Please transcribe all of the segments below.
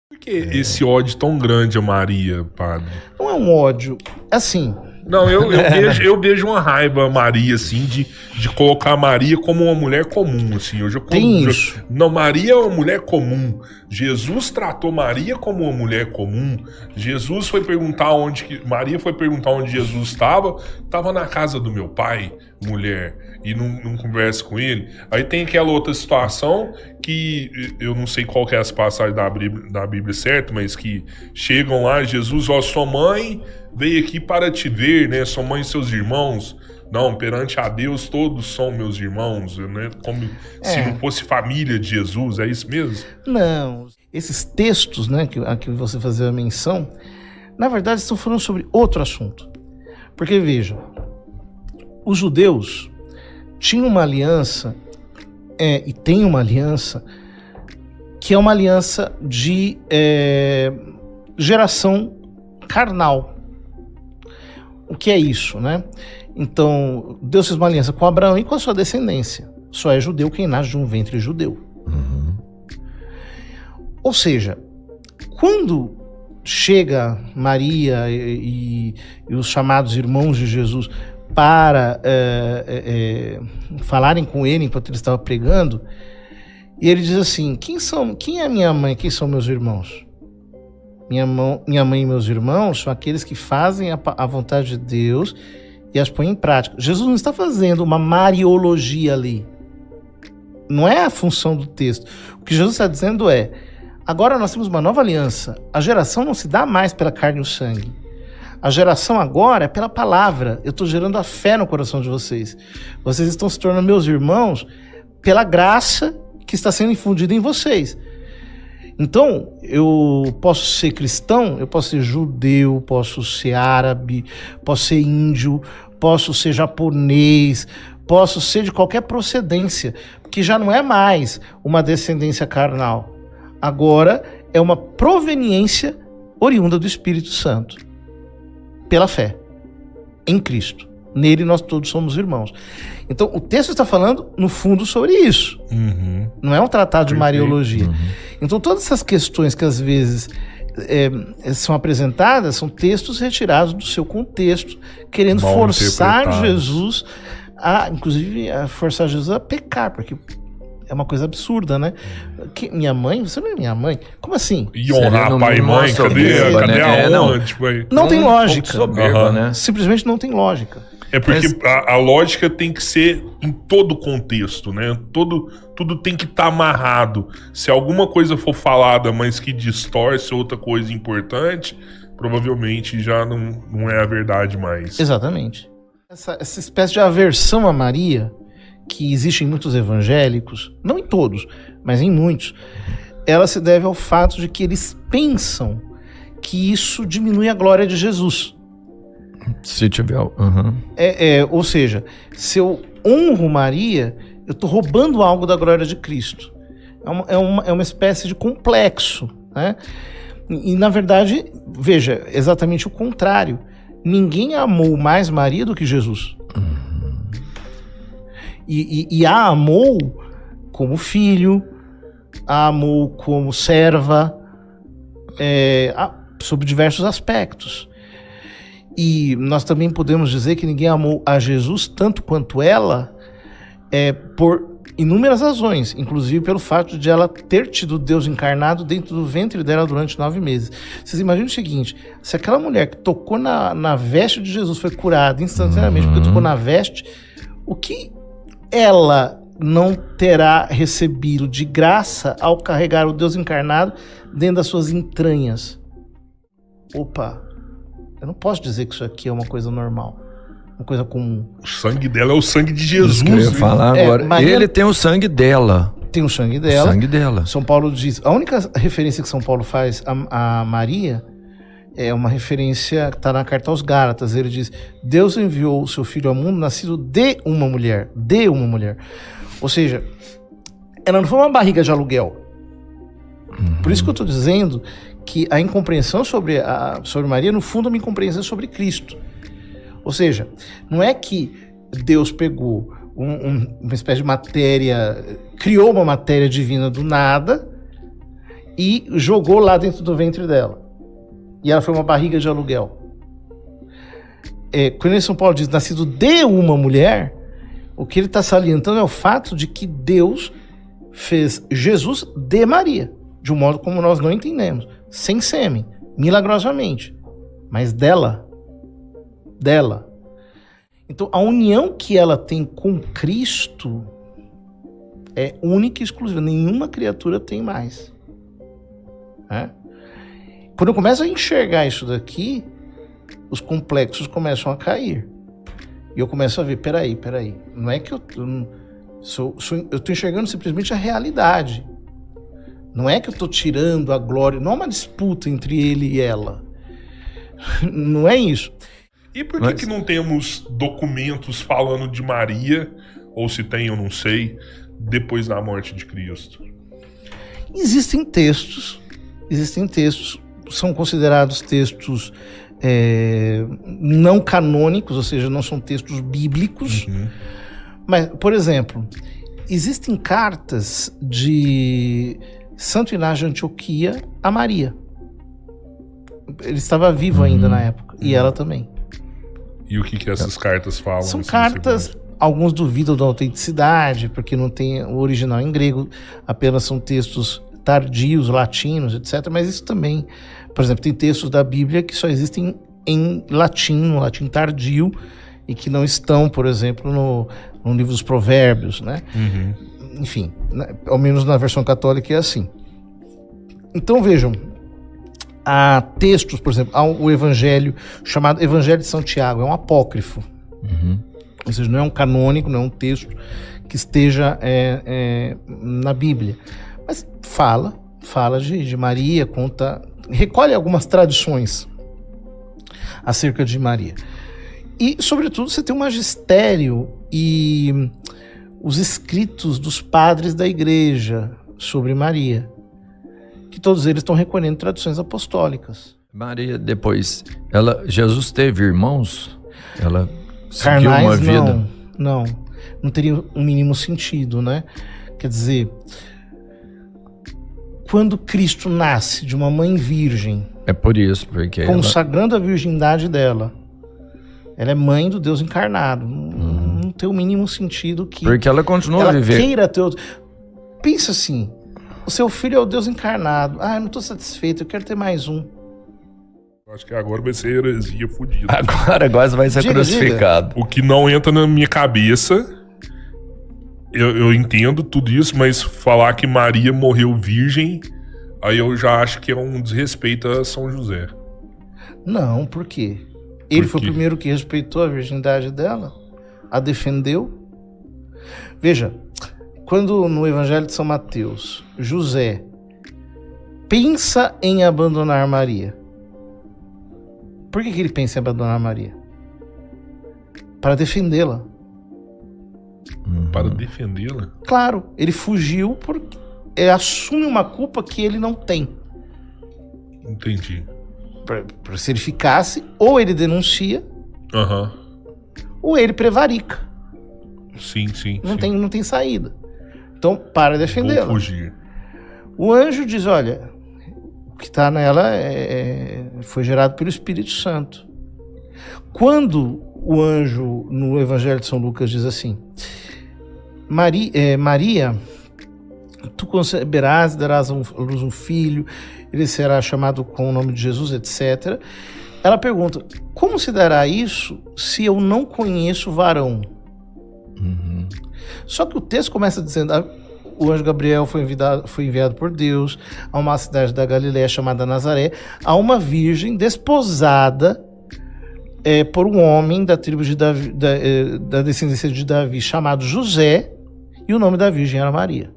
Por que esse ódio tão grande a Maria, padre? Não é um ódio, assim... Não, eu vejo uma raiva a Maria, assim, de colocar a Maria como uma mulher comum, assim. Tem isso. Não, Maria é uma mulher comum. Jesus tratou Maria como uma mulher comum. Maria foi perguntar onde Jesus estava. Estava na casa do meu pai, mulher, e não conversa com ele. Aí tem aquela outra situação que eu não sei qual que é as passagens da Bíblia certo, mas que chegam lá, Jesus, ó, sua mãe veio aqui para te ver, né? Sua mãe e seus irmãos. Não, perante a Deus todos são meus irmãos, né? Como se não fosse família de Jesus, é isso mesmo? Não, esses textos, né, a que você fazia a menção, na verdade estão falando sobre outro assunto. Porque, veja, os judeus tinham uma aliança, e tem uma aliança, que é uma aliança de geração carnal. O que é isso, né? Então, Deus fez uma aliança com Abraão e com a sua descendência. Só é judeu quem nasce de um ventre judeu. Uhum. Ou seja, quando chega Maria e os chamados irmãos de Jesus para falarem com ele enquanto ele estava pregando, e ele diz assim, quem é minha mãe, quem são meus irmãos? Minha mãe e meus irmãos são aqueles que fazem a vontade de Deus e as põem em prática. Jesus não está fazendo uma mariologia ali. Não é a função do texto. O que Jesus está dizendo é, agora nós temos uma nova aliança. A geração não se dá mais pela carne e o sangue. A geração agora é pela palavra. Eu estou gerando a fé no coração de vocês. Vocês estão se tornando meus irmãos pela graça que está sendo infundida em vocês. Então, eu posso ser cristão, eu posso ser judeu, posso ser árabe, posso ser índio, posso ser japonês, posso ser de qualquer procedência, que já não é mais uma descendência carnal. Agora é uma proveniência oriunda do Espírito Santo, pela fé, em Cristo. Nele nós todos somos irmãos. Então o texto está falando, no fundo, sobre isso. Uhum. Não é um tratado de mariologia. Uhum. Então todas essas questões que às vezes são apresentadas são textos retirados do seu contexto, querendo Mal forçar Jesus inclusive forçar Jesus a pecar, porque é uma coisa absurda, né? Minha mãe? Você não é minha mãe? Como assim? E honrar pai e mãe? Cadê a honra? Tipo, não tem lógica. Soberba, né? Simplesmente não tem lógica. É porque a lógica tem que ser em todo o contexto, né? Tudo tem que estar amarrado. Se alguma coisa for falada, mas que distorce outra coisa importante, provavelmente já não é a verdade mais. Exatamente. Essa espécie de aversão a Maria, que existe em muitos evangélicos, não em todos, mas em muitos, ela se deve ao fato de que eles pensam que isso diminui a glória de Jesus. Se tiver... Uhum. Ou seja, se eu honro Maria, eu estou roubando algo da glória de Cristo. É uma espécie de complexo, né? E, na verdade, veja, exatamente o contrário. Ninguém amou mais Maria do que Jesus. Uhum. E a amou como filho, a amou como serva, sob diversos aspectos. E nós também podemos dizer que ninguém amou a Jesus tanto quanto ela, por inúmeras razões, inclusive pelo fato de ela ter tido Deus encarnado dentro do ventre dela durante 9 meses. Vocês imaginam o seguinte, se aquela mulher que tocou na veste de Jesus foi curada instantaneamente porque tocou na veste, o que ela não terá recebido de graça ao carregar o Deus encarnado dentro das suas entranhas? Opa, eu não posso dizer que isso aqui é uma coisa normal, uma coisa comum. O sangue dela é o sangue de Jesus. Isso que eu ia falar agora. Maria ele tem o sangue dela. Tem o sangue dela. O sangue dela. São Paulo diz... A única referência que São Paulo faz a Maria é uma referência que está na carta aos Gálatas. Ele diz, Deus enviou o seu filho ao mundo nascido de uma mulher. De uma mulher. Ou seja, ela não foi uma barriga de aluguel. Uhum. Por isso que eu estou dizendo que a incompreensão sobre Maria, no fundo, é uma incompreensão sobre Cristo. Ou seja, não é que Deus pegou uma espécie de matéria, criou uma matéria divina do nada e jogou lá dentro do ventre dela. E ela foi uma barriga de aluguel. Quando São Paulo diz nascido de uma mulher, o que ele está salientando é o fato de que Deus fez Jesus de Maria, de um modo como nós não entendemos, sem sêmen, milagrosamente, mas dela. Então a união que ela tem com Cristo é única e exclusiva, nenhuma criatura tem mais. Quando eu começo a enxergar isso daqui, os complexos começam a cair. E eu começo a ver, peraí. Não é que eu estou enxergando simplesmente a realidade. Não é que eu estou tirando a glória, não é uma disputa entre ele e ela. Não é isso. E por que não temos documentos falando de Maria, ou se tem, eu não sei, depois da morte de Cristo? Existem textos, são considerados textos não canônicos, ou seja, não são textos bíblicos. Mas, por exemplo, existem cartas de Santo Inácio de Antioquia a Maria. Ele estava vivo ainda na época, e ela também. E o que essas cartas falam? São cartas, alguns duvidam da autenticidade, porque não tem o original em grego, apenas são textos tardios, latinos, etc. Mas isso também, por exemplo, tem textos da Bíblia que só existem em latim, no latim tardio, e que não estão, por exemplo, no livro dos Provérbios, né? Enfim, ao menos na versão católica é assim. Então vejam, há textos, por exemplo, há o evangelho chamado Evangelho de São Tiago, é um apócrifo. Ou seja, não é um canônico, não é um texto que esteja na Bíblia. Mas fala de Maria, recolhe algumas tradições acerca de Maria. E, sobretudo, você tem o magistério e os escritos dos padres da igreja sobre Maria, que todos eles estão recolhendo tradições apostólicas. Maria, depois, Jesus teve irmãos? Ela seguiu Carnais, uma vida? Não teria um mínimo sentido, né? Quer dizer, quando Cristo nasce de uma mãe virgem, é por isso, porque consagrando a virgindade dela, ela é mãe do Deus encarnado. Não tem o mínimo sentido que porque ela continua a viver. Queira ter outro. Pensa assim, o seu filho é o Deus encarnado. Eu não estou satisfeito, eu quero ter mais um. Acho que agora vai ser heresia fodida. Agora vai ser crucificado. O que não entra na minha cabeça, eu entendo tudo isso, mas falar que Maria morreu virgem, aí eu já acho que é um desrespeito a São José. Não, por quê? Ele foi o primeiro que respeitou a virgindade dela, a defendeu. Veja, quando no Evangelho de São Mateus, José pensa em abandonar Maria, por que ele pensa em abandonar Maria? Para defendê-la. Para defendê-la? Claro, ele fugiu porque ele assume uma culpa que ele não tem. Entendi. Se ele ficasse, ou ele denuncia, ou ele prevarica. Sim. Não tem saída. Então, para defendê-la. Vou fugir. O anjo diz, olha, o que está nela foi gerado pelo Espírito Santo. Quando o anjo, no Evangelho de São Lucas, diz assim, Maria, tu conceberás, darás à luz um filho, ele será chamado com o nome de Jesus, etc. Ela pergunta, como se dará isso se eu não conheço varão? Só que o texto começa dizendo, o anjo Gabriel foi enviado por Deus a uma cidade da Galiléia chamada Nazaré, a uma virgem desposada por um homem da tribo de Davi, da descendência de Davi, chamado José, e o nome da virgem era Maria.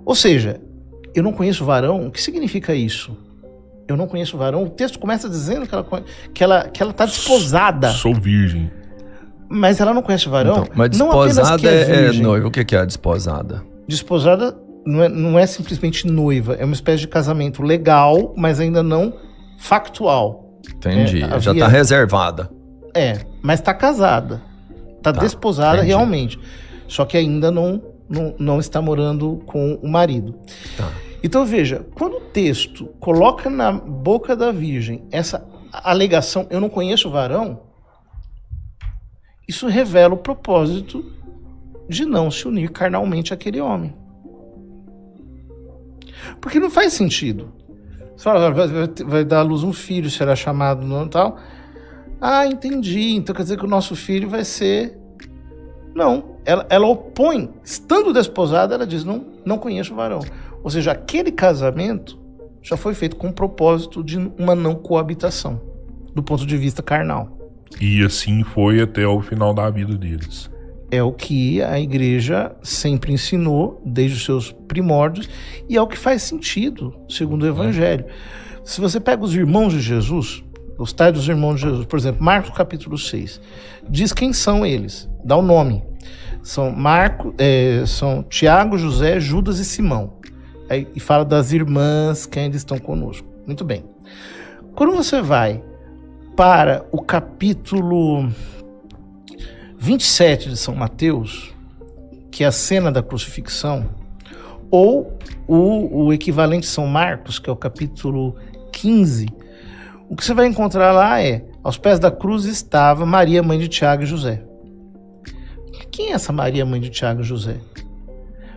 Ou seja, eu não conheço varão. O que significa isso? Eu não conheço varão. O texto começa dizendo que ela está desposada. Sou virgem. Mas ela não conhece varão. Então, mas não apenas que é noiva. O que é a desposada? Desposada não é simplesmente noiva. É uma espécie de casamento legal, mas ainda não factual. Entendi. Já está reservada. Mas está casada. Está desposada realmente. Só que ainda não está morando com o marido. Então veja, quando o texto coloca na boca da virgem essa alegação, eu não conheço o varão, isso revela o propósito de não se unir carnalmente àquele homem. Porque não faz sentido. Você fala, vai dar à luz um filho, será chamado e tal. Ah, entendi. Então quer dizer que o nosso filho vai ser... Não, ela opõe. Estando desposada, ela diz, não conheço o varão. Ou seja, aquele casamento já foi feito com o propósito de uma não coabitação, do ponto de vista carnal. E assim foi até o final da vida deles. É o que a igreja sempre ensinou, desde os seus primórdios, e é o que faz sentido, segundo o Evangelho. Se você pega os irmãos de Jesus, os tais dos irmãos de Jesus, por exemplo, Marcos capítulo 6, diz quem são eles, dá o nome. São Tiago, José, Judas e Simão. E fala das irmãs que ainda estão conosco. Muito bem. Quando você vai para o capítulo 27 de São Mateus, que é a cena da crucifixão, ou o equivalente de São Marcos, que é o capítulo 15, o que você vai encontrar lá é, aos pés da cruz estava Maria, mãe de Tiago e José. Quem é essa Maria, mãe de Tiago e José?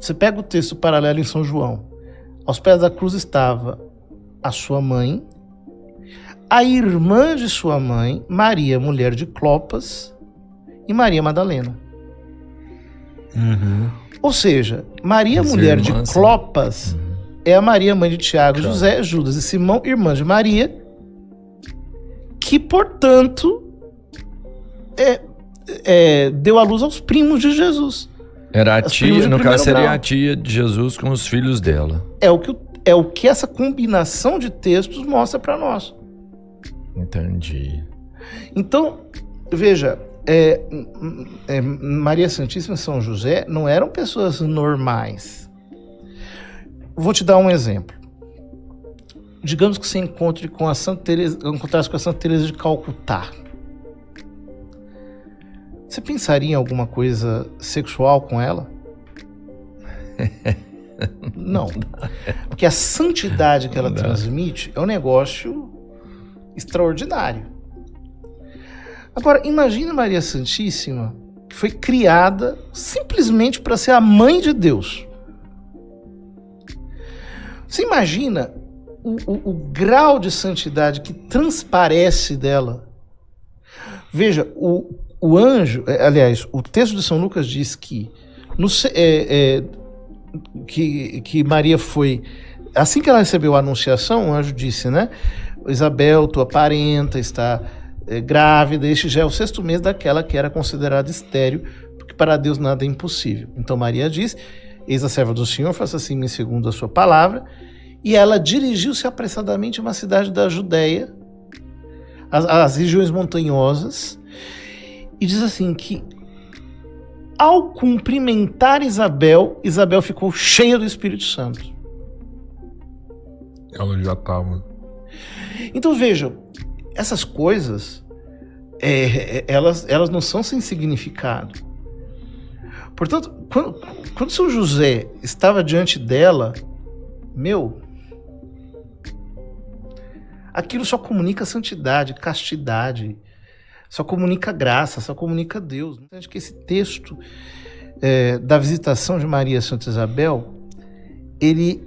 Você pega o texto paralelo em São João. Aos pés da cruz estava a sua mãe, a irmã de sua mãe, Maria, mulher de Clopas, e Maria Madalena. Ou seja, Maria, mulher de Clopas, é a Maria, mãe de Tiago, José, Judas e Simão, irmã de Maria, que, portanto, deu à luz aos primos de Jesus. Era a tia, no caso seria a tia de Jesus com os filhos dela. É o que essa combinação de textos mostra para nós. Entendi. Então, veja, Maria Santíssima e São José não eram pessoas normais. Vou te dar um exemplo. Digamos que você encontrasse com a Santa Teresa de Calcutá. Você pensaria em alguma coisa sexual com ela? Não. Porque a santidade que ela transmite é um negócio extraordinário. Agora, imagine Maria Santíssima, que foi criada simplesmente para ser a mãe de Deus. Você imagina o grau de santidade que transparece dela? Veja, o anjo, aliás, o texto de São Lucas diz que Maria foi, assim que ela recebeu a anunciação, o anjo disse, né? Isabel, tua parenta, está grávida, este já é o 6º mês daquela que era considerada estéril, porque para Deus nada é impossível. Então Maria diz, eis a serva do Senhor, faça assim em segundo a sua palavra, e ela dirigiu-se apressadamente a uma cidade da Judéia, as regiões montanhosas, e diz assim que ao cumprimentar Isabel ficou cheia do Espírito Santo. Ela já estava. Então vejam, essas coisas, elas não são sem significado. Portanto, quando São José estava diante dela, aquilo só comunica santidade, castidade, só comunica graça, só comunica Deus. Acho que esse texto da visitação de Maria a Santa Isabel, ele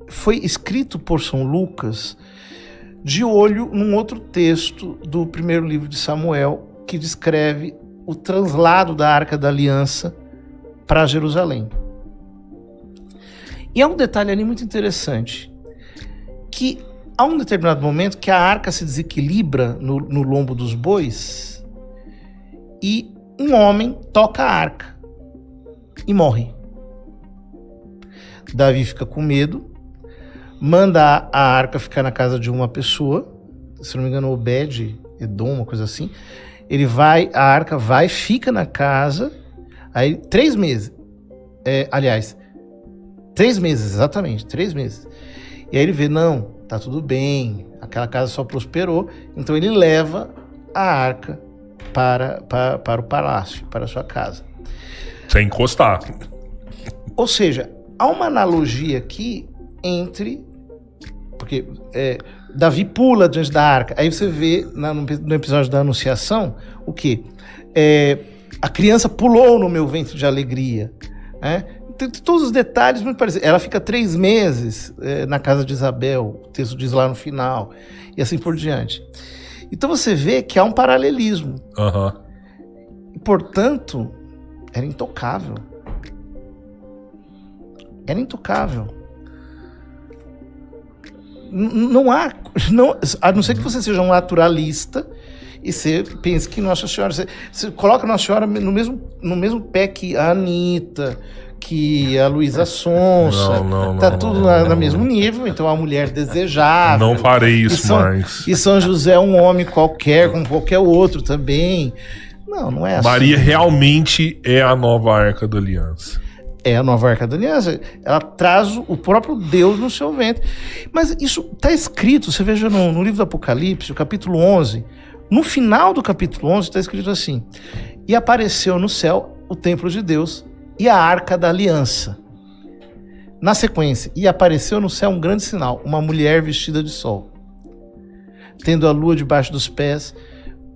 foi escrito por São Lucas de olho num outro texto do primeiro livro de Samuel, que descreve o translado da Arca da Aliança para Jerusalém. E há um detalhe ali muito interessante, que há um determinado momento que a arca se desequilibra no lombo dos bois e um homem toca a arca e morre. Davi fica com medo, manda a arca ficar na casa de uma pessoa, se não me engano, Obed, Edom, uma coisa assim. A arca vai, fica na casa, aí 3 meses. 3 meses, exatamente, 3 meses. E aí ele vê, não, tá tudo bem, aquela casa só prosperou, então ele leva a arca para o palácio, para a sua casa. Sem encostar. Ou seja, há uma analogia aqui entre... Porque Davi pula diante da arca. Aí você vê no episódio da Anunciação o quê? A criança pulou no meu ventre de alegria. Né? Tem todos os detalhes muito parecidos. Ela fica 3 meses na casa de Isabel, o texto diz lá no final, e assim por diante. Então você vê que há um paralelismo. Uhum. E, portanto, era intocável. Era intocável. Não há... a não ser que você seja um naturalista e você pense que Nossa Senhora... Você coloca Nossa Senhora no mesmo pé que a Anitta, que a Luísa Sonsa. Tá tudo no mesmo nível. Então, a mulher desejável. Não farei isso mais. E São José é um homem qualquer, como qualquer outro também. Não é assim. Maria realmente é a nova Arca da Aliança. É a nova Arca da Aliança. Ela traz o próprio Deus no seu ventre. Mas isso está escrito, você veja no livro do Apocalipse, o capítulo 11. No final do capítulo 11 está escrito assim: e apareceu no céu o templo de Deus e a Arca da Aliança. Na sequência, e apareceu no céu um grande sinal, uma mulher vestida de sol, tendo a lua debaixo dos pés,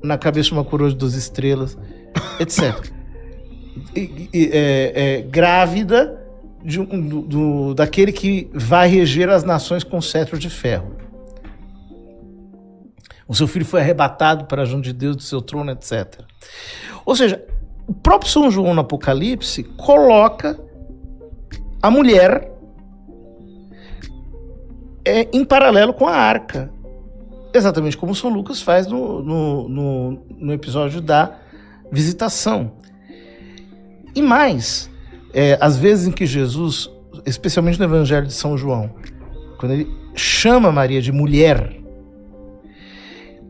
na cabeça uma coroa de 12 estrelas, etc. Grávida daquele que vai reger as nações com cetro de ferro. O seu filho foi arrebatado para junto de Deus do seu trono, etc. Ou seja, o próprio São João no Apocalipse coloca a mulher em paralelo com a arca. Exatamente como o São Lucas faz no episódio da visitação. E mais, às vezes em que Jesus, especialmente no Evangelho de São João, quando ele chama Maria de mulher,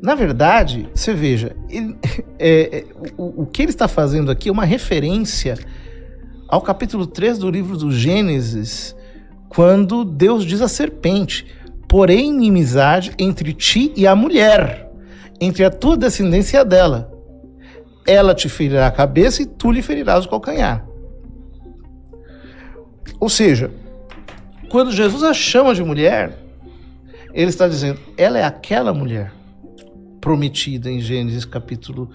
na verdade, você veja, o que ele está fazendo aqui é uma referência ao capítulo 3 do livro do Gênesis, quando Deus diz à serpente: porém inimizade entre ti e a mulher, entre a tua descendência e a dela. Ela te ferirá a cabeça e tu lhe ferirás o calcanhar. Ou seja, quando Jesus a chama de mulher, ele está dizendo, ela é aquela mulher prometida em Gênesis capítulo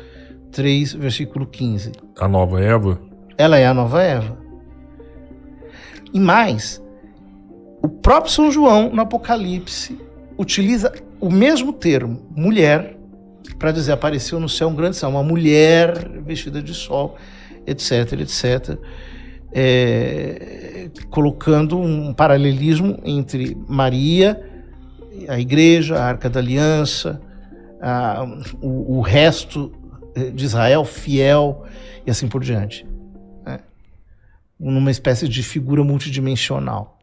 3, versículo 15. A nova Eva? Ela é a nova Eva. E mais, o próprio São João, no Apocalipse, utiliza o mesmo termo, mulher, para dizer, apareceu no céu um grande céu, uma mulher vestida de sol, etc, etc. Colocando um paralelismo entre Maria, a igreja, a Arca da Aliança, o resto de Israel fiel e assim por diante, né? Numa espécie de figura multidimensional.